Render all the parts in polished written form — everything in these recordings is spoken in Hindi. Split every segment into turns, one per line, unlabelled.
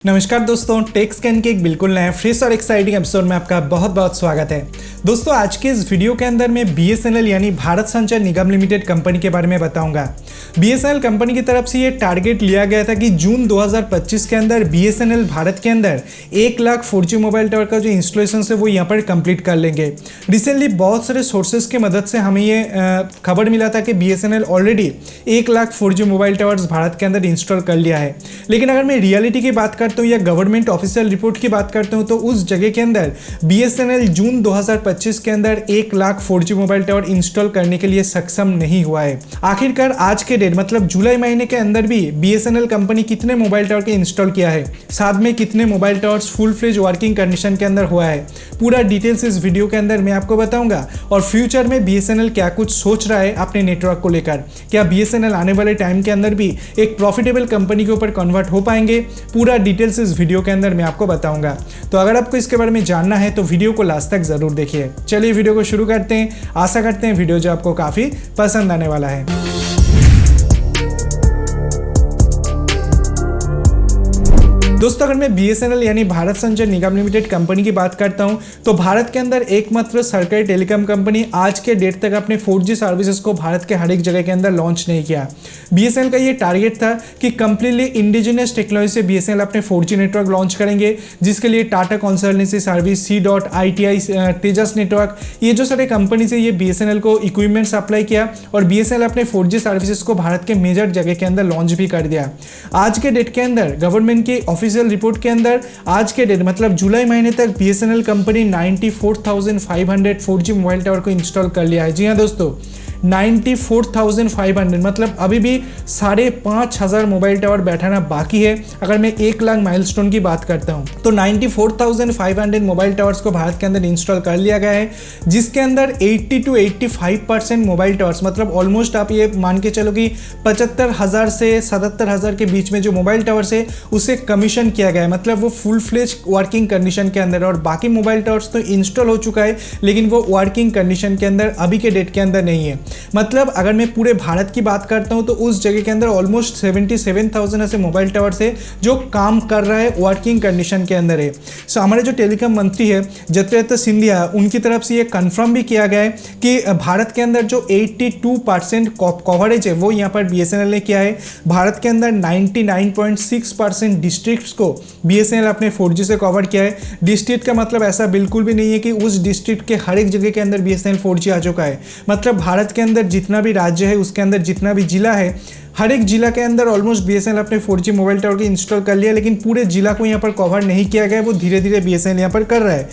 नमस्कार दोस्तों, टेक स्कैन के एक बिल्कुल नए फ्रेश और एक्साइटिंग एपिसोड में आपका बहुत बहुत स्वागत है। दोस्तों, आज के इस वीडियो के अंदर मैं BSNL यानी भारत संचार निगम लिमिटेड कंपनी के बारे में बताऊंगा। BSNL कंपनी की तरफ से ये टारगेट लिया गया था कि जून 2025 के अंदर BSNL भारत के अंदर 1 लाख 4G मोबाइल टावर का जो इंस्टॉलेशन है वो यहाँ पर कंप्लीट कर लेंगे। रिसेंटली बहुत सारे सोर्सेज की मदद से हमें ये खबर मिला था कि BSNL already 1 lakh 4G mobile towers Bharat के अंदर इंस्टॉल कर लिया है। लेकिन अगर मैं रियलिटी की बात करता हूँ या गवर्नमेंट ऑफिशियल रिपोर्ट की बात करता हूँ तो उस जगह के अंदर BSNL जून 2025 के अंदर 1 lakh 4G mobile tower install करने के लिए सक्षम नहीं हुआ है। आखिरकार आज के डेट मतलब जुलाई महीने के अंदर भी BSNL कंपनी कितने मोबाइल टावर के इंस्टॉल किया है, साथ में कितने mobile towers full fledge working condition के अंदर हुआ है, पूरा डिटेल्स इस वीडियो के अंदर मैं आपको बताऊंगा। और फ्यूचर में BSNL क्या कुछ सोच रहा है अपने नेटवर्क को लेकर, क्या BSNL आने वाले टाइम के अंदर भी एक प्रॉफिटेबल कंपनी के ऊपर कन्वर्ट हो पाएंगे, पूरा डिटेल्स इस वीडियो के अंदर मैं आपको बताऊंगा। तो अगर आपको इसके बारे में जानना है तो वीडियो को लास्ट तक जरूर देखिए। चलिए वीडियो को शुरू करते हैं। आशा करते हैं वीडियो जो आपको काफी पसंद आने वाला है। दोस्तों, अगर मैं BSNL यानी भारत संचार निगम लिमिटेड कंपनी की बात करता हूं तो भारत के अंदर एकमात्र सरकारी टेलीकॉम कंपनी आज के डेट तक अपने 4G सर्विसेज को भारत के हर एक जगह के अंदर लॉन्च नहीं किया। BSNL का ये टारगेट था कि कंप्लीटली इंडिजिनियस टेक्नोलॉजी से BSNL अपने 4G नेटवर्क लॉन्च करेंगे, जिसके लिए टाटा कंसल्टेंसी सर्विस, C.ITI, तेजस नेटवर्क, ये जो सारे कंपनी से ये BSNL को इक्विपमेंट सप्लाई किया और BSNL अपने 4G सर्विसेज को भारत के मेजर जगह के अंदर लॉन्च भी कर दिया। आज के डेट के अंदर गवर्नमेंट की ऑफिशियल रिपोर्ट के अंदर आज के डेट मतलब जुलाई महीने तक BSNL company 94,500 4G mobile tower को इंस्टॉल कर लिया है। जी हाँ दोस्तों, 94,500 मतलब अभी भी 5,500 मोबाइल टावर बैठाना बाकी है। अगर मैं 1 लाख माइलस्टोन की बात करता हूं तो 94,500 मोबाइल टावर्स को भारत के अंदर इंस्टॉल कर लिया गया है, जिसके अंदर 80 to 85% मोबाइल टावर्स मतलब ऑलमोस्ट आप ये मान के चलो कि 75,000 से 77,000 के बीच में जो मोबाइल टावर्स है उसे कमीशन किया गया है, मतलब वो फुल फ्लेज वर्किंग कंडीशन के अंदर। और बाकी मोबाइल टावर्स तो इंस्टॉल हो चुका है लेकिन वो वर्किंग कंडीशन के अंदर अभी के डेट के अंदर नहीं है। मतलब अगर मैं पूरे भारत की बात करता हूं तो उस जगह के अंदर ऑलमोस्ट 77,000 ऐसे मोबाइल टावर्स है जो काम कर रहा है, वर्किंग कंडीशन के अंदर है। सो हमारे जो टेलीकॉम मंत्री है ज्योतिरादित्य सिंधिया, उनकी तरफ से ये कंफर्म भी किया गया है कि भारत के अंदर जो 82% कवरेज है वो यहाँ पर BSNL ने किया है। भारत के अंदर 99.6% डिस्ट्रिक्ट्स को BSNL अपने 4G से कवर किया है। डिस्ट्रिक्ट का मतलब ऐसा बिल्कुल भी नहीं है कि उस डिस्ट्रिक्ट के हर एक जगह के अंदर BSNL 4G आ चुका है। मतलब भारत के अंदर जितना भी राज्य है उसके अंदर जितना भी जिला है, हर एक जिला के अंदर ऑलमोस्ट BSNL अपने 4G मोबाइल टावर के इंस्टॉल कर लिया, लेकिन पूरे जिला को यहाँ पर कवर नहीं किया गया, वो धीरे धीरे BSNL यहाँ पर कर रहा है।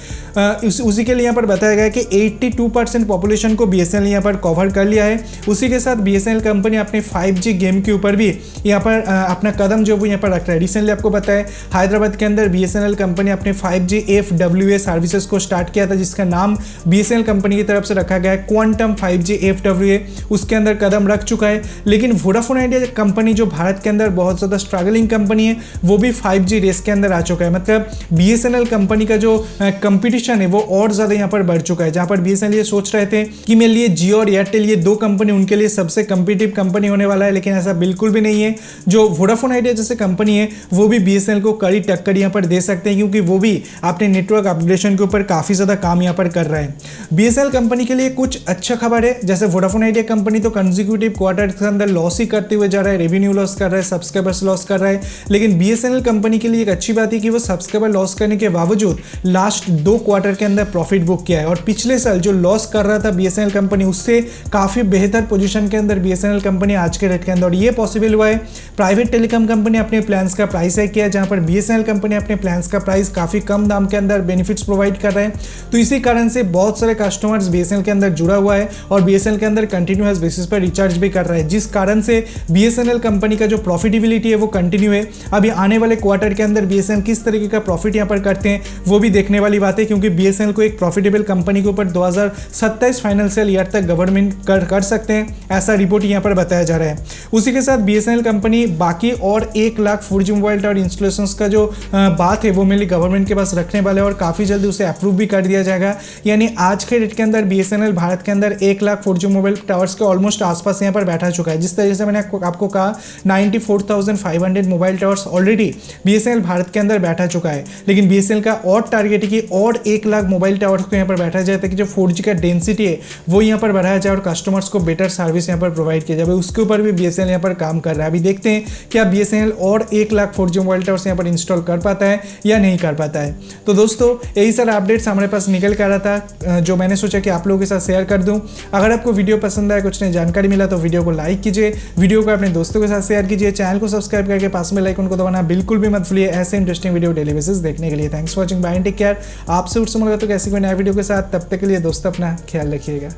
उसी के लिए यहाँ पर बताया गया कि 82% पॉपुलेशन को BSNL यहाँ पर कवर कर लिया है। उसी के साथ BSNL कंपनी अपने 5G गेम के ऊपर भी यहाँ पर अपना कदम जो वो यहाँ पर रख रहा है। रिसेंटली आपको बताया हैदराबाद के अंदर BSNL कंपनी अपने 5G FWA सर्विसेज को स्टार्ट किया था, जिसका नाम BSNL कंपनी की तरफ से रखा गया है क्वांटम 5G FWA। उसके अंदर कदम रख चुका है। लेकिन वोडाफोन आइडिया कंपनी जो भारत के अंदर बहुत ज़्यादा स्ट्रगलिंग कंपनी है वो भी 5G रेस के अंदर आ चुका है। मतलब BSNL कंपनी का जो कंपटीशन है वो और ज़्यादा यहाँ पर बढ़ चुका है। जहाँ पर BSNL ये सोच रहे थे कि मेरे लिए जियो और एयरटेल ये दो कंपनी उनके लिए सबसे कम्पिटिटिव कंपनी होने वाला है, लेकिन ऐसा बिल्कुल भी नहीं है। जो वोडाफोन आइडिया जैसे कंपनी है वो भी BSNL को कड़ी टक्कर यहाँ पर दे सकते हैं, क्योंकि वो भी अपने नेटवर्क अपग्रेडेशन के ऊपर काफ़ी ज़्यादा काम यहाँ पर कर रहा है। BSNL कंपनी के लिए कुछ अच्छा खबर है, जैसे वोडाफोन आइडिया कंपनी तो कंसेक्यूटिव क्वार्टर के अंदर लॉस ही करते हुए जा रहा है, रेवेन्यू लॉस कर रहा है, सब्सक्राइबर्स लॉस कर रहा है। लेकिन BSNL कंपनी के लिए एक अच्छी बात है कि वो सब्सक्राइबर लॉस करने के बावजूद लास्ट 2 क्वार्टर के अंदर प्रॉफिट बुक किया है। और पिछले साल जो लॉस कर रहा था BSNL कंपनी उससे काफ़ी बेहतर पोजीशन के अंदर BSNL कंपनी आज के रेट के अंदर। और ये पॉसिबल हुआ है प्राइवेट टेलीकॉम कंपनी अपने प्लान्स का प्राइस हाइक किया, जहाँ पर BSNL कंपनी अपने प्लान्स का प्राइस काफ़ी कम दाम के अंदर बेनिफिट्स प्रोवाइड कर रहे हैं। तो इसी कारण से बहुत सारे कस्टमर्स BSNL के अंदर जुड़ा हुआ है और BSNL के अंदर कंटिन्यूअस बेसिस पर रिचार्ज भी कर रहा है, जिस कारण से BSNL कंपनी का जो प्रॉफिटेबिलिटी है वो कंटिन्यू है। अभी आने वाले क्वार्टर के अंदर BSNL किस तरीके का प्रॉफिट यहाँ पर करते हैं वो भी देखने वाली बात है, क्योंकि BSNL को एक प्रॉफिटेबल कंपनी के ऊपर 2027 फाइनेंशियल ईयर तक गवर्नमेंट कर सकते हैं, ऐसा रिपोर्ट यहाँ पर बताया जा रहा है। उसी के साथ BSNL कंपनी बाकी और 1 lakh 4G mobile tower installation का जो बात है वो मेनली गवर्नमेंट के पास रखने वाले और काफ़ी जल्दी उसे अप्रूव भी कर दिया जाएगा। यानी आज के डेट के अंदर BSNL भारत के अंदर 1 लाख 4G मोबाइल टावर्स के ऑलमोस्ट आसपास यहाँ पर बैठा चुका है। जिस तरीके से मैंने आपको कहा 94,500 mobile towers already BSNL Bharat के अंदर बैठा चुका है, लेकिन BSNL का और टारगेट है कि और 1 लाख मोबाइल टावर्स को यहाँ पर बैठा जाए ताकि जो 4G का डेंसिटी है वो यहाँ पर बढ़ाया जाए और कस्टमर्स को बेटर सर्विस यहाँ पर प्रोवाइड किया जाए। उसके ऊपर भी BSNL यहाँ पर काम कर रहा है। अभी देखते हैं क्या BSNL और 1 लाख 4G मोबाइल टावर्स यहाँ पर इंस्टॉल कर पाता है या नहीं कर पाता है। तो दोस्तों यही सारा अपडेट्स हमारे पास निकल कर रहा था जो मैंने सोचा कि आप लोगों के साथ शेयर कर दूं। अगर आपको वीडियो पसंद आया, कुछ नई जानकारी मिला तो वीडियो को लाइक कीजिए, वीडियो को अपने दोस्तों के साथ शेयर कीजिए, चैनल को सब्सक्राइब करके पास में लाइकन को दबाना बिल्कुल भी मत भूलिए ऐसे इंटरेस्टिंग वीडियो डेली बेसिस देखने के लिए। Thanks for watching, bye and take care. आपसे उठ मुलाकात तो कैसी कोई नया वीडियो के साथ, तब तक के लिए दोस्तों अपना ख्याल रखिएगा।